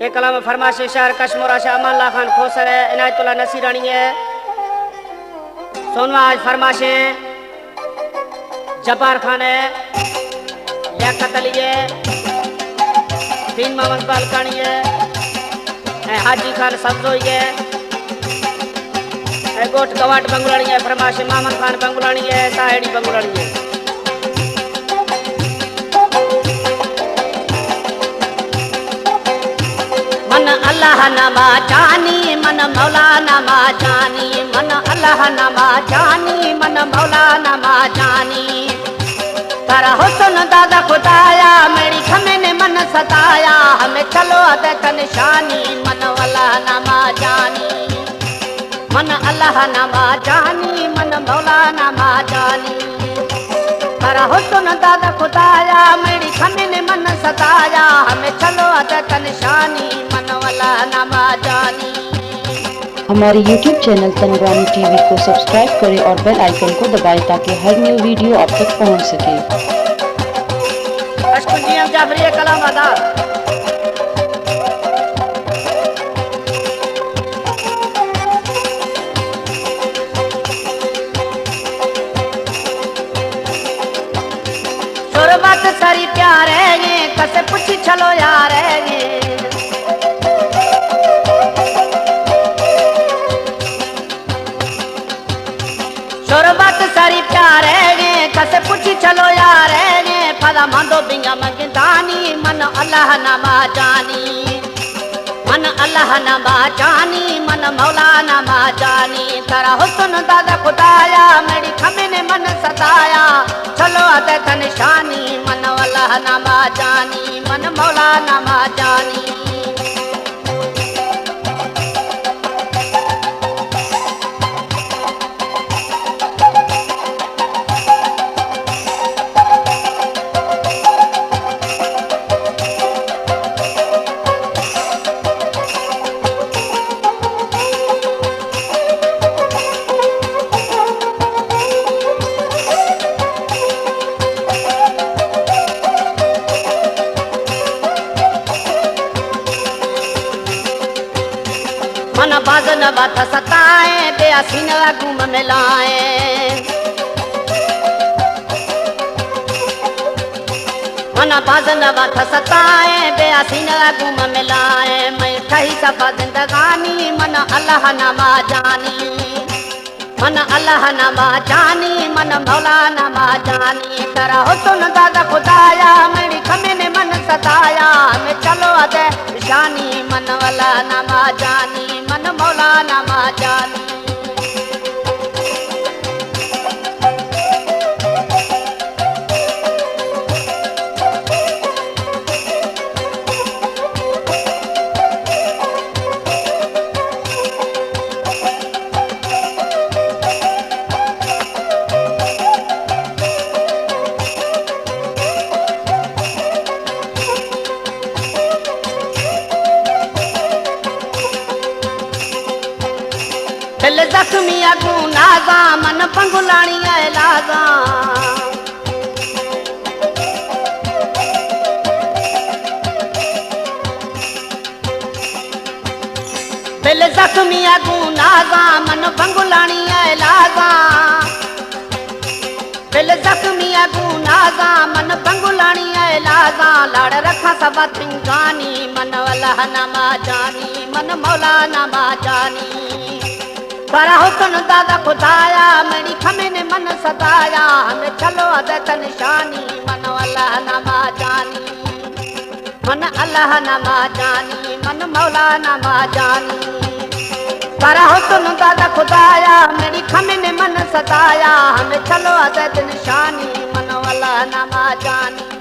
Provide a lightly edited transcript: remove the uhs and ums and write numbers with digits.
ये कलाम फरमाशे शार कश्मीरा शाह अमानुल्लाह खान खोसर है, इनायतुल्लाह नसीरानी है। सोनवाज फरमाशे जब्बार खान है, लियाकत अली है, दीन मोहम्मद बालकानी है, हाजी खान सब्जोई है, गोट गवाट बंगुलानी है, फरमाशे मोहम्मद खान बंगुलानी है, साहेड़ी बंगुलानी है। मन अल्लाह नमा जानी मन मौला नमा जानी, मन अल्लाह नमा जानी मन मौला नमा जानी। तारा हुस्न दादा खुदाया मेरी खमे ने मन सताया, हमें चलो अदक निशानी मन वाला नमा जानी। मन अल्लाह नमा जानी मन मौला नमा जानी। तारा हुस्न दादा खुदाया मेरी खमे ने मन सताया, हमें चलो अदक निशानी मन वाला नमा जानी। हमारे YouTube चैनल तनवानी टीवी को सब्सक्राइब करें और बेल आइकन को दबाएं ताकि हर न्यू वीडियो आप तक पहुंच सके। जाफरी कलाम आदाब शुरुआत सारी प्यार है ये कसे पूछी चलो यार है ये। शुरुआत सारी प्यार है ये कसे पूछी चलो यार है ये। फदा मांदो बिंगा मंगदानी मन अल्लाह नमा जानी, मन अल्लाह नमा जानी मन मौला नमा जानी। तारा हुस्न दादा खुदाया मेरी खमे ने मन सताया, चलो अदक निशानी मन अल्लाह नमा जानी मन मौला नमा जानी। मन बाजन बात सताए बेअसी न घूम मिलाए। मन बाजन बात सताए बेअसी न घूम मिलाए। मैं कही सफा जिंदगानी मन अल्लाह नमा जानी, मन अल्लाह नमा जानी मन मौला नमा जानी। तेरा हुस्न दादा खुदाया मेरी खमे ने मन सताया, हमें चलो अदे निशानी मन वाला नमा जानी मन मौला नमा जानी। दिल जख्मी अगू नाजा मन पंगुलानी लाजा। दिल जख्मी अगू नाजा मन पंगुलानी लाजा। दिल जख्मी अगू नाजा मन पंगुलानी लाजा। लाड़ रखा सब तिंगानी मन अल्लाह नमा जानी मन मौला नमा जानी। तारा हुस्न दादा खुदाया मेरी खमे ने मन सताया, हमें चलो अदक निशानी मन अल्लाह नमा जानी। मन अल्लाह नमा जानी मन मौला नमा जानी। तारा हुस्न दादा खुदाया मेरी खमे ने मन सताया, हमें चलो अदक निशानी मन अल्लाह नमा जानी।